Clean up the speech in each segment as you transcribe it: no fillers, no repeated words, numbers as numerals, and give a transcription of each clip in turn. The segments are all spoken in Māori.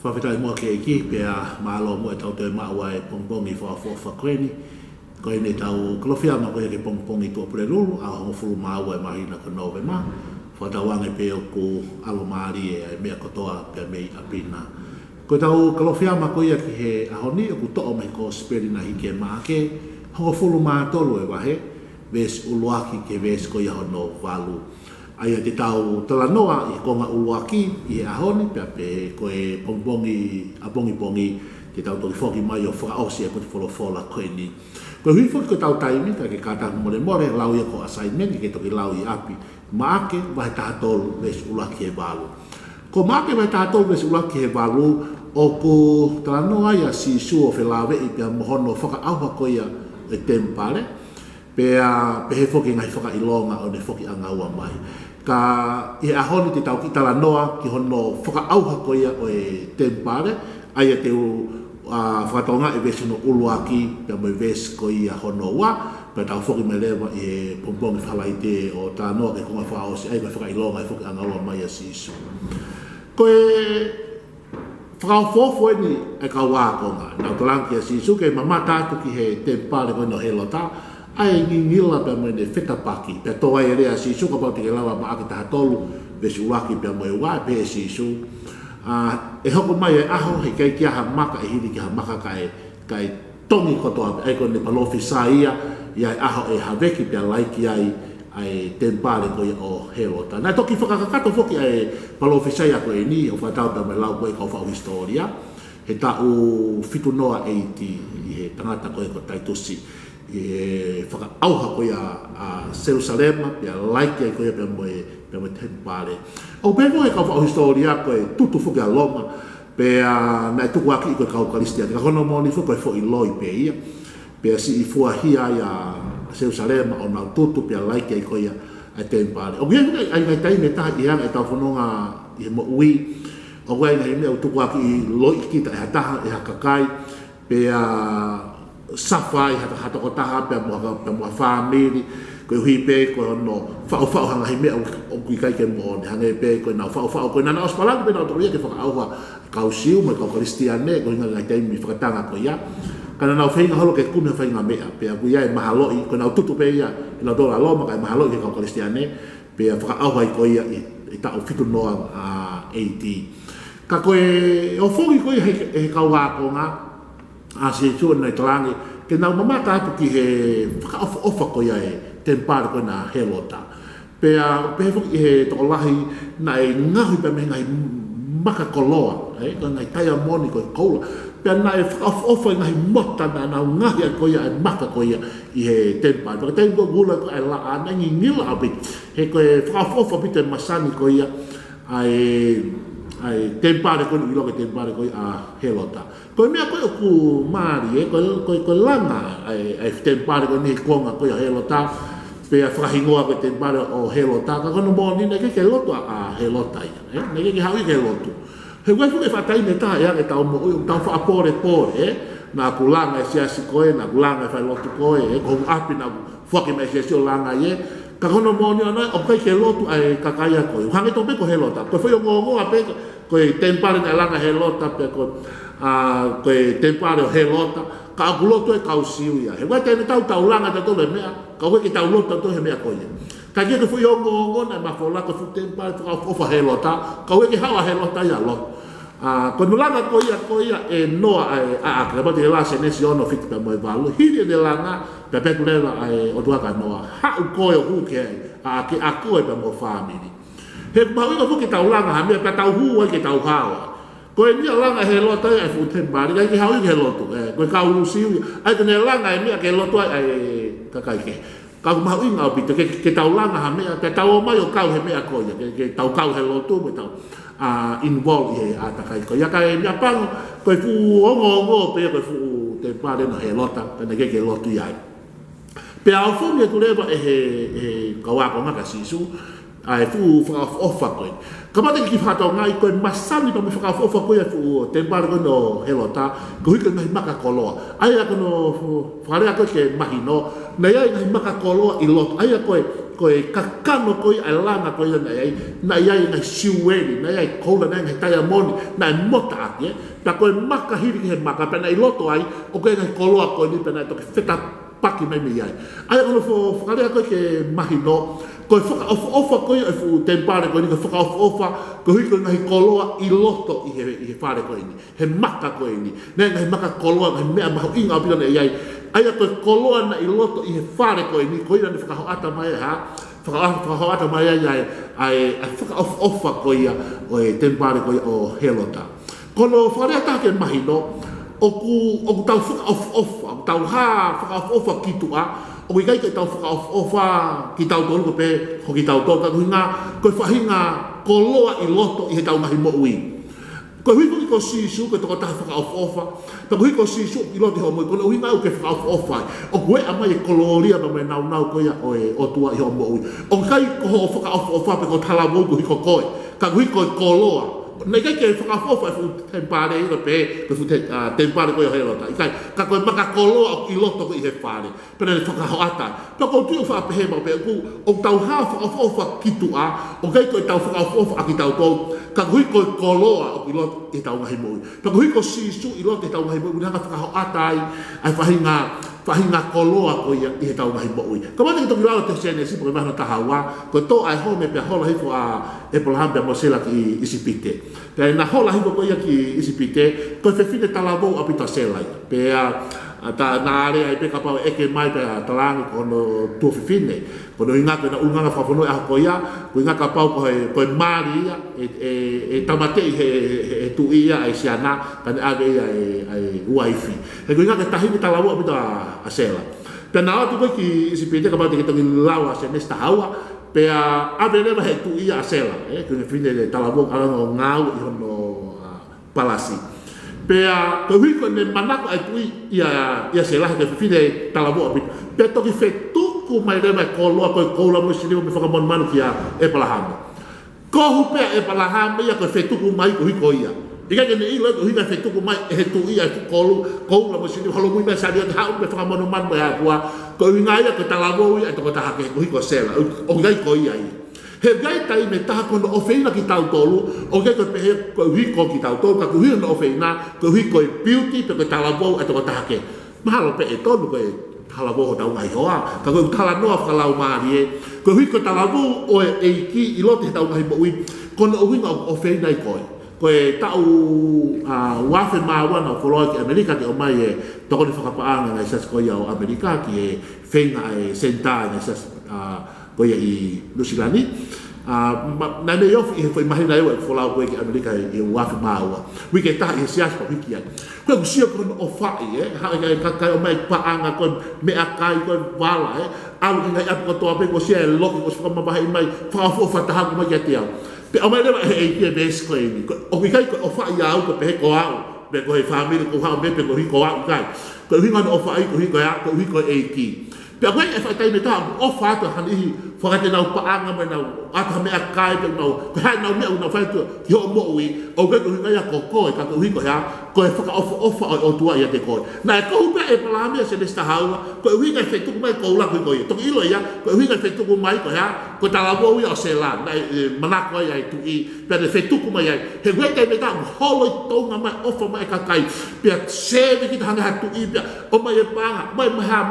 whawhetai mua ke iki, pia maalo mua tau te maawai pongpongi whakweni, koe ne tau kalofia ma koe ke pongpongi tua pure lulu, a hongo fulu maawai mahina ka nove ma, whatawange pe o ku alo maari e mea kotoa pia mei apina. Koe tau kalofia ma koe ki he ahoni, o ku to'o me ko speri na hike maake, hongo fulu maatolu e wahe, ves uluaki ke ves koe ahono walu. Aia te tau talanoa i konga uluaki i ahoni, pia pe koe pongpongi, a pongi te tau toki foki mai o whakaosi e koe te wholofola koe ni. Koe hui foki koe tau taimi, ka ke kata more lau ia ko assignment, ke toki lau i api. Maake wahe tahatolu ves uluaki e walu. Ko maake wahe tahatolu ves uluaki e walu, o ko talanoa ia si suo whelawe i pia mohono whakaauha koe ia e tempare, pea he foki ngai whakailonga o ne foki angaua mai. Ka i ahoni te tau ki talanoa ki hono whakaauha ko ia o e tempare, aia te whakatonga e vesi no uluaki, pia mai vesi ko ia hono wa, pia tau foki me lewa i pongpongi whalai te o talanoa ke konga whaaosi, ai mai whakailonga e foki angaua mai a sisu. Ko e whakaofofo e ni e ka wākonga, nau talangi a sisu, ke mamata atu ki he tempare ko no he lota, ai ngingila pe mo ne feta paki pe toa e rea si su ka pa te lawa ma ake taha tolu pe si ulaki pe mo e wa pe si su e hoko mai e aho he kai kia ha maka e hiri ki ha maka kai tongi kotoa e ko ne palofi sa ia e aho e haveki pe laiki ai tempare ko o helota na toki whakakakato foki ai palofi sa ia ko e ni o whatau pe mo lau ko e ka whau historia he ta u fitu noa eiti i he tangata ko e ko taitusi e whakaauha koe a Jerusalema, pia laike koe pia moe tempare. Au pevo e kau whao historia koe tutu fuke a loma, pia nai tuku aki i koe kau kalistia, ka hono moni fu koe fo i loi pe ia, pia si i fua hia ia Jerusalema o nau tutu pia laike koe a tempare. O kia ai ngai taime taha i hanga e tau whanonga i he mo ui, o koe ngai mea tuku aki i loi kita e hataha, e hakakai, pia safai hata ko taha pe mo family ko hui pe ko no fa hanga hi me o ki kai ke mo hanga pe ko na fa ko na os pala pe na to ia ke fa au ka usiu me ka kristiane ko nga ngai tai mi fa tanga ko ia kana na fe nga holo ke ku me fa nga me pe ku ia mahalo i ko na tutu pe ia na do la lo ma ka mahalo ke ka kristiane pe fa au ko ia i ta o fitu no a 80 ka ko o fogi ko he ka wa ko nga a se tu na talangi ke na mamata atu ki he whakaofa ko ia e tempare ko na helota pe fu he to lahi na e ngahi pe me ngai maka koloa ko ngai tai moni ko kola pe na e whakaofa ngai mota na ngahi ko ia e maka ko ia i he tempare pe te go gula ko ai la ana ngi ngila api he ko e whakaofa pite masani ko ia ai tempare ko i loke tempare ko a helota ko mea ko ku mari ko langa ai tempare ko ni konga ko a helota pe a frahingoa ko tempare o helota ka kono mo ni ke loto a helota ia ne ke hawi ke loto he wa fu e fatai ne ta ia ke ta mo o ta fa pore na kulanga sia sikoe na kulanga fa loto ko ko api na foki me sia langa ye ka kono mo ni ana o ke loto ai kakaya ko hange to pe ko helota ko foi ngo ape ko tempare na langa helota pe ko ko tempare helota ka guloto e kausiu ia he wa te tau langa ta to le mea ka we ki tau loto to he mea ko ia ka ke foi ngo na ma fola ko fu tempare ka fa helota ka we ki hawa helota ia lo ko langa ko ia e no a ka ba te la se ne si ono fit pe mo valu hiri de langa pe pe le o tua ka no ha ko hu ke ke a ko e pe mo family he mau ko ki tau langa ha me pe tau hu ke tau hawa ko e nia langa he lota e fu tempare ki hau ke loto ko ka usiu ai te langa e nia ke loto ai ka kai ke ka mau inga pito ke tau langa ha me ke tau mai o kau he me ko ke tau kau he loto me tau involve he ata kai ko ya kai nia pang ko fu ngo pe ko fu tempare no he lota na ke loto ai pe au fu me tu leva e ka wa ko ngaka sisu ai fu ofa ko kamate ki fato ngai ko masani pa me ofa ko ya fu tempare ko no helota ko hika ngai maka kolo ai ko no fare ko ke mahino na ia ngai maka kolo i lot ai ko koe kakano koe ai langa koe na iai ngai siueli, na iai koula na ngai taiamoni, na i mota aki pa koe maka hiri he maka, pena i loto ai, o koe ngai koloa koe ni pena i toke wheta paki mai me iai. Ai ono whakarea koe ke mahino, koe whaka koe e fu tempare koe ni, koe whaka koe hui koe ngai koloa i loto i he whare koe ni, he maka koe ni, ne ngai maka koloa, ngai mea mahu inga apina ne iai, ai koe koloa na i loto i he whare koe ni, koe nani whakahoata mai ha, whakahoata mai ai whaka koe ia o e tempare koe o Helota. Kono wharea take mahino, o ku tau whaka o tau whaka ki tua, o i kai tau whaka ki tau tolu ko pe, ho ki tau tolu, koe whahinga koloa i loto i he tau mahi mo ui. Koe hui ko sisu, koe toko taha whaka ta hui ko sisu i loto i ho mo, koe hui ngau ke whaka o koe amai e koloria ma me nau koe o tua i ho mo ui. O kai ko ho whaka pe ko tala mo ko hui ko koe, ka hui ko koloa. Nei kai ke whakafofa e fu tempare i pe, ke fu tempare koe o Helota. I kai, ka koe maka koloa i loto ko i he whare. Pena ne whakahoata. Pa ko tui o whapehe ma pe, o tau haa whakafofa ki tua, o kai koe tau whakafofa a ki tau tau, ka hui koe koloa o i loto i tau ngahi mui. Pa ko hui ko sisu i loto i tau ngahi mui, unanga whakahoata ai whahinga koloa ko i he tau ngahi mui. Ka mani ki toki rao te sene si, porque mahana tahawa, ko to ai home pe hola hifo a Abraham pe Mosela ki Isipite. Pea na hola hiko ko ia ki Isipite, koe whewhine talavou a pita selai. Pea ta na area ai peka pao eke mai pea talangi kono tua whiwhine. Kono inga koe na unganga whawhanoi aha ko ia, ko inga ka pao koe maari ia, e tamatei he tu ia ai siana, kane age ia ai uaifi. He ko inga ke tahini talavou a pita a sela. Pea na atu koe ki Isipite ka pao te ki toki lawa se nesta haua, pea ave leva he tu ia a sela, kune whine le talavou alango ngau i hono palasi. Pea koe hui koe ne manako ai tu ia sela he whine talavou apit. Pea toki whetuku mai leva e koloa koe koula mo siliwa me whakamon manu ki a Epalahama. Kohu pea Epalahama ia koe whetuku mai koe hui koe ia. Ika kene i loe koe hui mai whetuku mai he tu ia koula mo siliwa halo mui mai saria te hau me whakamon manu mai hapua. Ko inga ia ko talavou ia toko taha ke ko sela o gai ko ia he gai tai me taha kono ofeina ki tau tolu o gai ko pehe ko hui ko ki tau tolu ka ko hui no ofeina ko hui ko beauty pe ko talavou e toko taha ke mahalo pe e tolu ko talavou tau ngai hoa ka ko tala noa whakalau maari ko hui ko talavou o e ki i lote tau ngai mo ui kono hui nga ofeina i koe koe tau wafe maawana o koloa ki Amerika ki o mai e toko ni whakapaanga ngai sas koia o Amerika ki e whenga e senta ngai sas koia i Nusilani. Nai me ofi i he whai mahina ewa e wholau koe ki Amerika i wafe maawa. Wike taha i he sias pa wiki ai. Koe kusia kono o whai haka kakai o mai paanga koe mea kai koe wala alu ki ngai apu katoa pe ko sia e loki ko whakamamaha i mai whakafua whatahaku mai ki atiau. Pe o mai lewa e kia besi koe ni. O kai koe o whai au ko pehe ko au. Pe ko he whamiri ko hao me pe ko hi ko au kai. Ko hi ngana o whai ko hi ko au ko hi ko e ki. Pe koe e whaitai me taha o whata hanihi whakate nau paanga me nau ata mea kai pe nau. Ko hai nau mea unau whaitua ki ho mo ui. O kai ko hi ngai a ko koe ka ko hi ko hea. Ko e whaka ofa o tua ia te koe. Na e kohu pia e palamea se nesta haua. Ko e hui ngai whaituku mai ko ula kui koe. Toki ilo ia. Ko e hui ngai whaituku mai ko hea. Ko talavou ia o se la. Na manako ai ai tu i. Pia ne whaituku mai ai. He hui kai me ta holo i tonga mai ofa mai kakai. Pia sewe kita hanga hatu i pia. O mai e panga. Mai maha.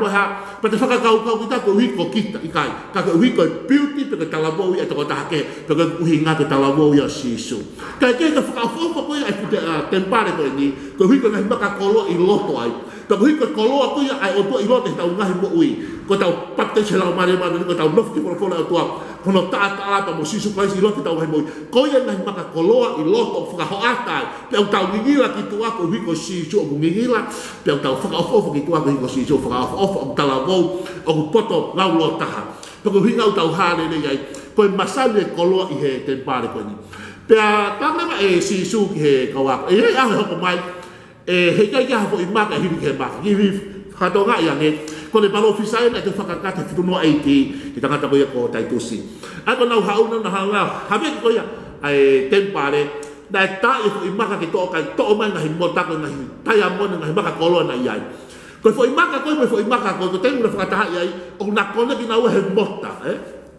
Pia te whakakau kita ko hui ko kita i kai. Ka ko hui ko beauty pia ko talavou ia toko tahake. Pia ko uhi ngā ko talavou ia sisu. Kai kei ka whakafofa koe ai pute tempare koe ni. Ko hui ko ngahi maka koloa i loto ai. Ka hui ko koloa koe ai o tua i loto i tau ngahi mo ui. Ko tau pate se lau mare ko tau nofu ki polo o tua. Kono taa pa mo sisu koe i loto i tau ngahi mo ui. Ko ia ngahi maka koloa i loto whakahoata ai. Pea tau ngingila ki tua ko hui ko sisu o ngingila. Pea tau whakaofofo ki tua ko hui ko sisu o whakaofofo o talavou o poto lau lo taha. Pea ko hui ngau tau hale nei ai. Ko e masane koloa i he tempare koe ni. Pea tangama e sisu ki he kawaka. E hei ahe hoko mai. E hei kai kia hafo i maka e hiri ke maka. Ki whakatonga i ange. Ko le palo fisai na te whakakata whitunoa e ki tangata koia ko taitusi. Ako nau hauna na hanga. Hawe koia ai tempare. Na e ta e fo i maka ki toa kai toa mai ngahi motako ngahi taiamone ngahi maka koloa na iai. Ko fo i maka koe, fo i maka koe. Ko tengu na whakataha iai. O na kone ki nau he mota.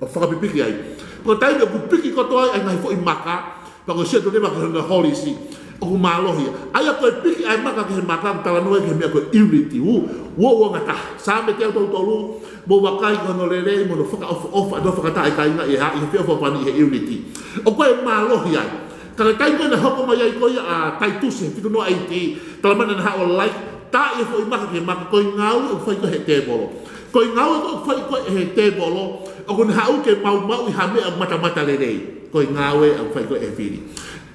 o whakapipiki ai. Ko tai me ku piki ko toi ai ngai fo i maka, pa ko sia to le maka na holy si. O ku malohi. Ai ko piki ai maka ke maka tala no ke me ko unity wo ngata. Sa me te to lu mo wakai ko no lele mo no whaka of do whaka tai kai nga i ha i fio fo pani he unity. O ko malohi ai. Kala tai ko na hoko mai ai ko ya tai tu se fitu no ai ti. Tala mana na ha o like ta i fo i maka ke maka ko ngau o fai ko he te bolo. Ko ngau ko fai ko he te bolo o kun hau ke mau i hame a mata lele ko ngau e o fai ko e fili.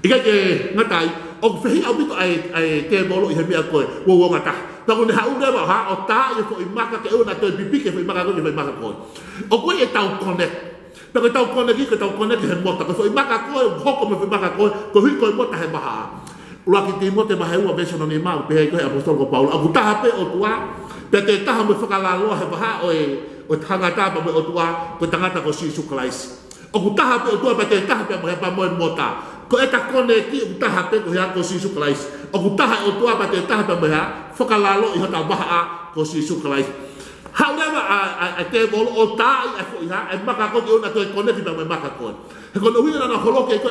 Ika ke ngatai o fai au bito ai te bolo i hame a ko wo ngata. Ta kun hau le ba ha o ta i fo i maka ke ona to bibi ke fo i maka ko i fai maka ko. O ko e tau connect. Ta ko tau connect he mota ko fo i maka ko hoko me fo i maka ko hi ko mota he baha. Laki Timote maheu a beso no ni mau pe ko apostol ko Paulo aku tahape o tua pe te taha me whakalalo he baha o tangata pa me o tua ko tangata ko Sisu Christ o ku tahape o tua pe te tahape me pa mo mota ko eta kone ki o tahape ko ya ko Sisu Christ o ku taha o tua pe te tahape me ha whakalalo i hota baha ko Sisu Christ however a te bolo o tai a fo ya e maka ko ki ona to kone ki pa me maka ko he ko no wina na holoke ko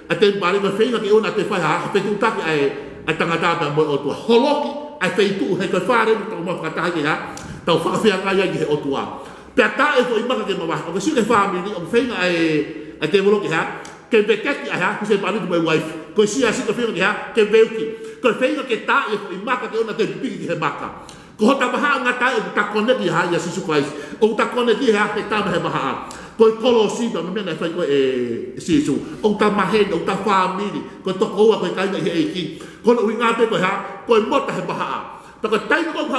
a te pare me feinga ki ona te fai ha pe tu taki ai tangata pa mo o tua holoki ai fei tu he ko fare to mo ka taki ha tau fa fia nga ya ki o tua pe ta e fo i maka ke ma o ke su ke family o feinga ai te bolo ki ha ke be ke ki ha ku se pare tu my wife ko si asi ko feinga ki ha ke veuki ko feinga ke ta e fo i maka ke ona te piki ki he maka ko ta baha nga ta e ta kone ki ha ya Sisu Christ o ta kone ki ha te ta he baha ko kolosi ba me na fai ko Sisu o ta mahe o ta family ko to ko ko kai na he ki ko no winga pe ko ha ko mota he baha ta ko tai ko ha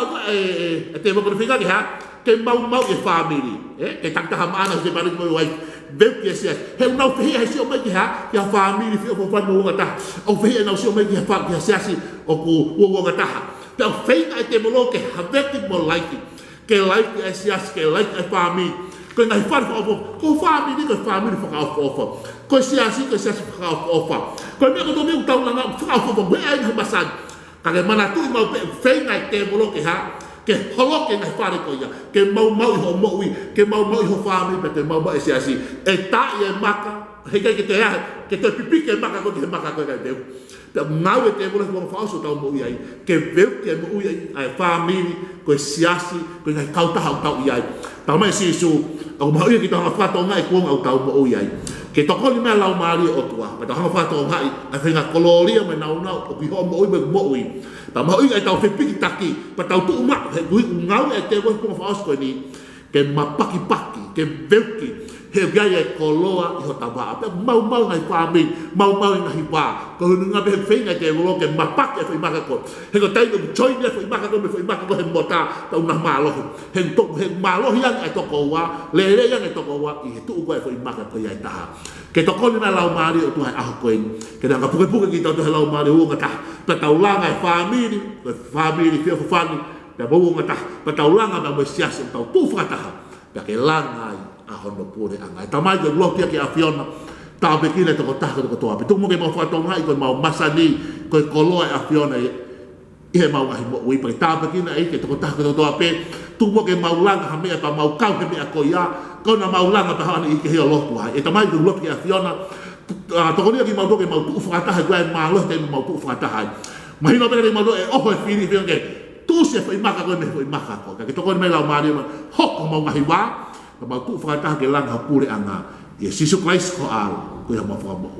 te mo ko figa ki ha ke mau e family ke ta ta mana se ba ko wai be ke sia he no fe he si o mai ki ha ya family fi o fa no ngata o fe no si o mai ki fa ki sia si o ku wo ngata ta fe ai te mo lo ke ha be ki mo like ke like sia ke like a family ko ngai far ko family ko family fo ka ofo ko siasi fo ka ofo ko me ko me utau na fo ka ofo be ai na basan ka ke mana tu mau fe ngai te bolo ke ha ke holo ke ngai far ko ya ke mau ho mo wi ke mau ho family pe te mau siasi e ta ye maka he ke te ya ke te pipi ke maka ko ka de ta mau te bolo ko fa so ta mo ai ke ve ke mo ai family ko siasi ko ngai kau ta ai ta mai Sisu o mau ia kita ha fato ngai ko au tau mo ai ke to ko ni me lau mali o tua pa ta ha fato ngai a fenga koloria me nau o bi ho mo i ta mau ia tau fe piki taki pa tau tu ma he gui ngau e te ko fa os ko ni ke mapaki ke veuki he gaya koloa i ho taba pe mau ngai family mau ngai pa ko nga be fenga te lo ke mapaki fe maka ko he ko tai ko join ne fe maka ko he mota ta una malo he malo yang e to ko wa le yang e to ko wa i tu ko fe maka ko ya ta ke to ko ni na lau mari o tu hai a ko ke na ka puke ki to lau mari o ngata ta tau la ngai family fe fani ta bo ngata ta tau la ngai ba sias tau tu fa ta ta ke la ngai a hono pure anga ta mai ke lo ke afiona ta be kile to ta ko to api tu mo ke mo fa to ngai ko mau masani ko kolo afiona e mau ai mo wi pa ta be kile ai ke to ta ko to api tu mo ke mau lang ha me pa mau kau ke me ko ya ko na mau lang pa ha ni ke lo tu ai e ta mai ke lo ke afiona to ko ni ki mau to ke mau tu fa ta ko ma lo te mau tu fa ta mai no be ke mau e o ho fini be ke tu se foi maka ko me foi maka ko ke to ko me la mari ma ho ko mau ngai wa ma tu fa ta ke lang ha pure anga ye Sisu Christ ko al ko ya ma fa mo